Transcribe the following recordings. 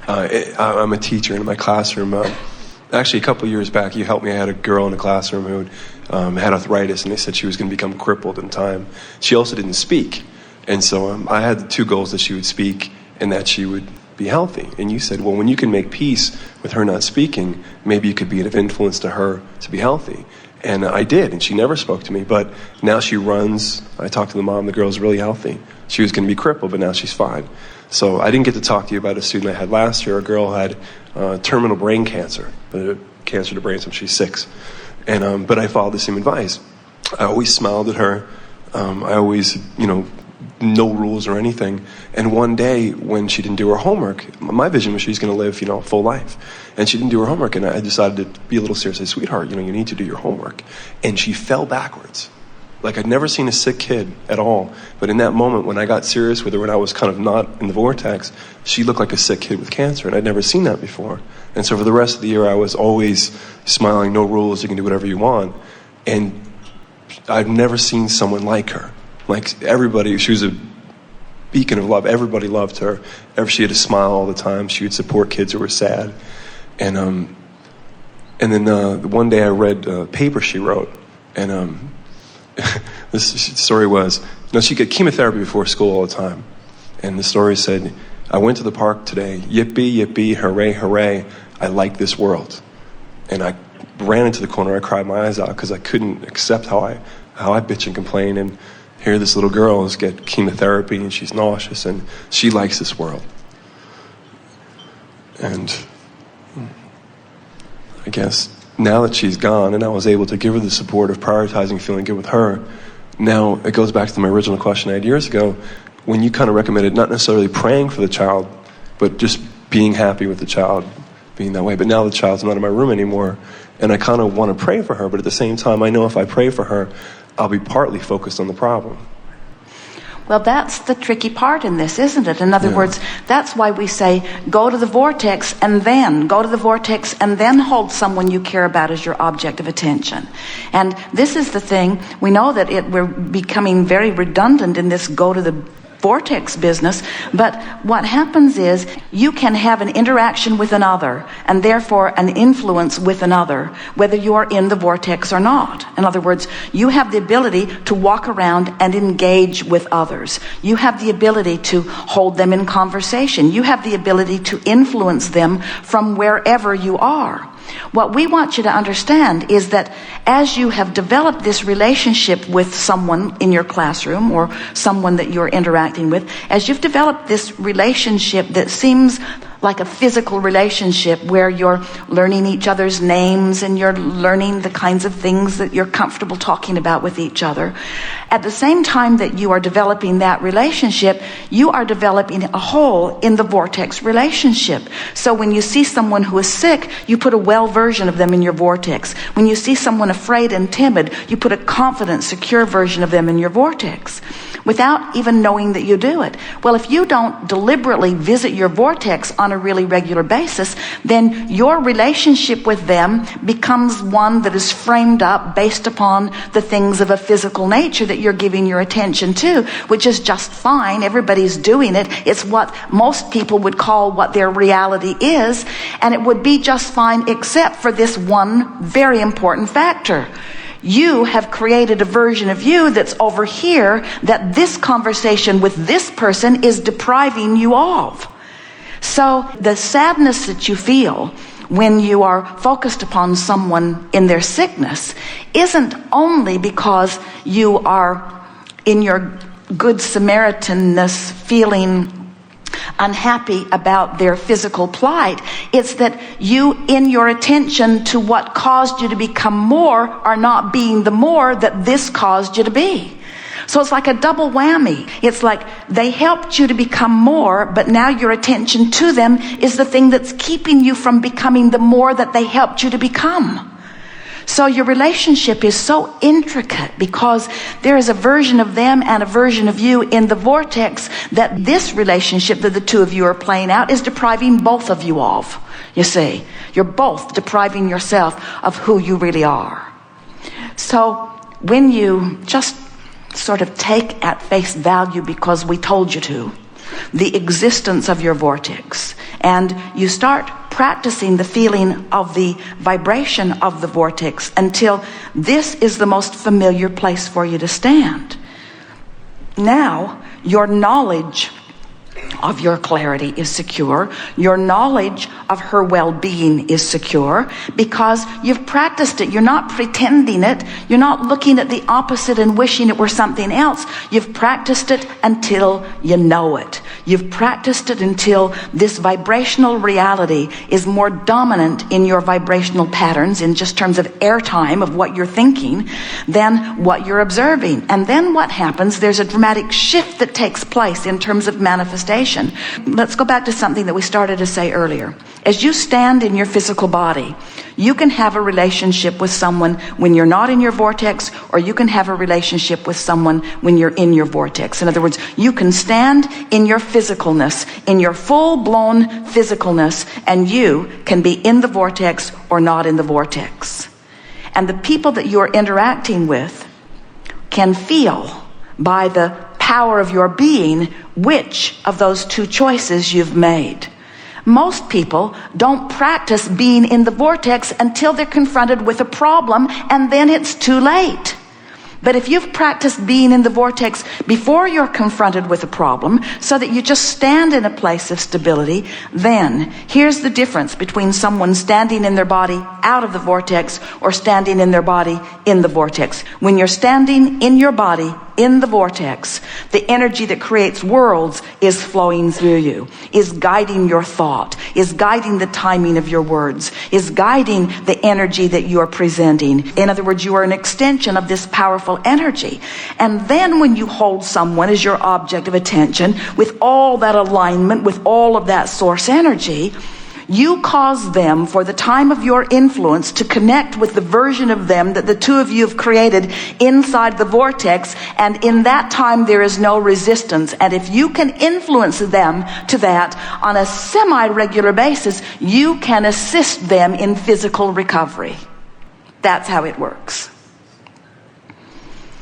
I'm a teacher in my classroom. Actually, a couple of years back, you helped me. I had a girl in the classroom who had arthritis, and they said she was going to become crippled in time. She also didn't speak. And so I had the two goals, that she would speak and that she would be healthy. And you said, well, when you can make peace with her not speaking, maybe you could be of influence to her to be healthy. And I did, and she never spoke to me. But now she runs. I talked to the mom. The girl's really healthy. She was going to be crippled, but now she's fine. So I didn't get to talk to you about a student I had last year. A girl had terminal brain cancer, cancer to the brain, so she's 6. And but I followed the same advice. I always smiled at her. I always, no rules or anything. And one day when she didn't do her homework, my vision was she's going to live, a full life. And she didn't do her homework, and I decided to be a little serious. I said, sweetheart, you need to do your homework. And she fell backwards. Like, I'd never seen a sick kid at all. But in that moment, when I got serious with her, when I was kind of not in the vortex, she looked like a sick kid with cancer, and I'd never seen that before. And so for the rest of the year, I was always smiling, no rules, you can do whatever you want. And I've never seen someone like her. Like, everybody, she was a beacon of love. Everybody loved her. She had a smile all the time. She would support kids who were sad. And then one day I read a paper she wrote, and this story was, she got chemotherapy before school all the time. And the story said, I went to the park today, yippee, yippee, hooray, hooray, I like this world. And I ran into the corner, I cried my eyes out because I couldn't accept how I bitch and complain, and here this little girl is get chemotherapy and she's nauseous and she likes this world. And I guess now that she's gone and I was able to give her the support of prioritizing feeling good with her, now it goes back to my original question I had years ago, when you kind of recommended not necessarily praying for the child, but just being happy with the child, being that way. But now the child's not in my room anymore, and I kind of want to pray for her, but at the same time, I know if I pray for her, I'll be partly focused on the problem. Well, that's the tricky part in this, isn't it? In other words, that's why we say, go to the vortex and then hold someone you care about as your object of attention. And this is the thing, we know that we're becoming very redundant in this go to the vortex business, but what happens is you can have an interaction with another and therefore an influence with another, whether you are in the vortex or not. In other words, you have the ability to walk around and engage with others. You have the ability to hold them in conversation. You have the ability to influence them from wherever you are. What we want you to understand is that as you have developed this relationship with someone in your classroom or someone that you're interacting with, as you've developed this relationship that seems like a physical relationship where you're learning each other's names and you're learning the kinds of things that you're comfortable talking about with each other. At the same time that you are developing that relationship, you are developing a hole in the vortex relationship. So when you see someone who is sick, you put a well version of them in your vortex. When you see someone afraid and timid, you put a confident, secure version of them in your vortex, without even knowing that you do it. Well, if you don't deliberately visit your vortex on a really regular basis, then your relationship with them becomes one that is framed up based upon the things of a physical nature that you're giving your attention to, which is just fine. Everybody's doing it. It's what most people would call what their reality is, and it would be just fine except for this one very important factor. You have created a version of you that's over here that this conversation with this person is depriving you of. So the sadness that you feel when you are focused upon someone in their sickness isn't only because you are in your good Samaritanness feeling unhappy about their physical plight. It's that you, in your attention to what caused you to become more, are not being the more that this caused you to be. So it's like a double whammy. It's like they helped you to become more, but now your attention to them is the thing that's keeping you from becoming the more that they helped you to become. So your relationship is so intricate because there is a version of them and a version of you in the vortex that this relationship that the two of you are playing out is depriving both of you of. You see, you're both depriving yourself of who you really are. So when you just sort of take at face value, because we told you to, the existence of your vortex And you start practicing the feeling of the vibration of the vortex until this is the most familiar place for you to stand. Now, your knowledge of your clarity is secure. Your knowledge of her well-being is secure because you've practiced it. You're not pretending it. You're not looking at the opposite and wishing it were something else. You've practiced it until you know it. You've practiced it until this vibrational reality is more dominant in your vibrational patterns in just terms of airtime of what you're thinking than what you're observing. And then what happens? There's a dramatic shift that takes place in terms of manifestation. Let's go back to something that we started to say earlier. As you stand in your physical body, you can have a relationship with someone when you're not in your vortex, or you can have a relationship with someone when you're in your vortex. In other words, you can stand in your physicalness, in your full-blown physicalness, and you can be in the vortex or not in the vortex. And the people that you're interacting with can feel by the power of your being which of those two choices you've made. Most people don't practice being in the vortex until they're confronted with a problem, and then it's too late. But if you've practiced being in the vortex before you're confronted with a problem, so that you just stand in a place of stability, then here's the difference between someone standing in their body out of the vortex or standing in their body in the vortex. When you're standing in your body in the vortex, the energy that creates worlds is flowing through you, is guiding your thought, is guiding the timing of your words, is guiding the energy that you're presenting. In other words, you are an extension of this powerful energy. And then when you hold someone as your object of attention, with all that alignment, with all of that source energy, you cause them, for the time of your influence, to connect with the version of them that the two of you have created inside the vortex, and in that time there is no resistance. And if you can influence them to that on a semi-regular basis, you can assist them in physical recovery. That's how it works.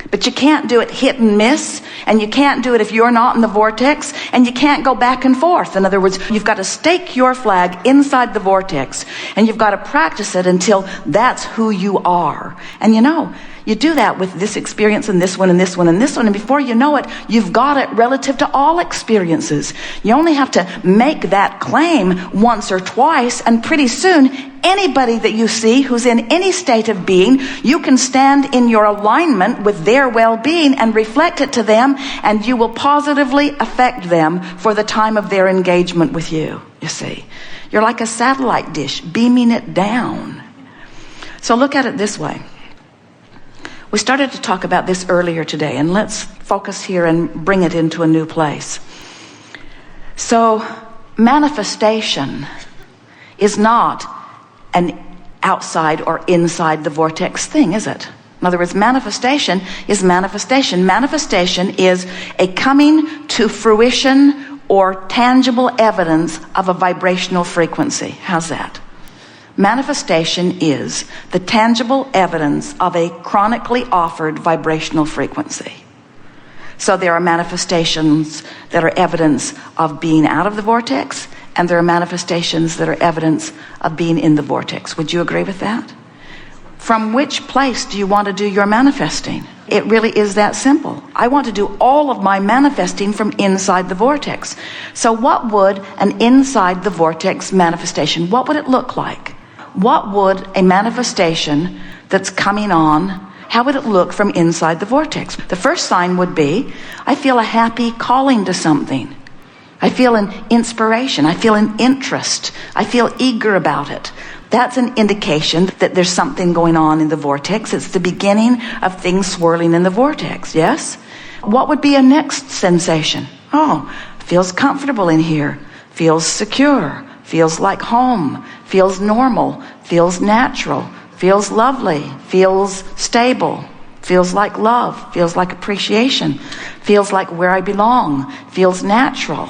But you can't do it hit and miss, and you can't do it if you're not in the vortex, and you can't go back and forth. In other words, you've got to stake your flag inside the vortex, and you've got to practice it until that's who you are. And you know, you do that with this experience and this one and this one and this one, and before you know it, you've got it relative to all experiences. You only have to make that claim once or twice, and pretty soon, anybody that you see who's in any state of being, you can stand in your alignment with their well-being and reflect it to them, and you will positively affect them for the time of their engagement with you, you see. You're like a satellite dish, beaming it down. So look at it this way. We started to talk about this earlier today, and let's focus here and bring it into a new place. So, manifestation is not an outside or inside the vortex thing, is it? In other words, manifestation is manifestation. Manifestation is a coming to fruition or tangible evidence of a vibrational frequency. How's that? Manifestation is the tangible evidence of a chronically offered vibrational frequency. So there are manifestations that are evidence of being out of the vortex, and there are manifestations that are evidence of being in the vortex. Would you agree with that? From which place do you want to do your manifesting? It really is that simple. I want to do all of my manifesting from inside the vortex. So what would an inside the vortex manifestation, what would it look like? What would a manifestation that's coming on, how would it look from inside the vortex? The first sign would be, I feel a happy calling to something. I feel an inspiration. I feel an interest. I feel eager about it. That's an indication that there's something going on in the vortex. It's the beginning of things swirling in the vortex, yes? What would be a next sensation? Oh, feels comfortable in here. Feels secure. Feels like home. Feels normal. Feels natural. Feels lovely. Feels stable. Feels like love. Feels like appreciation. Feels like where I belong. Feels natural.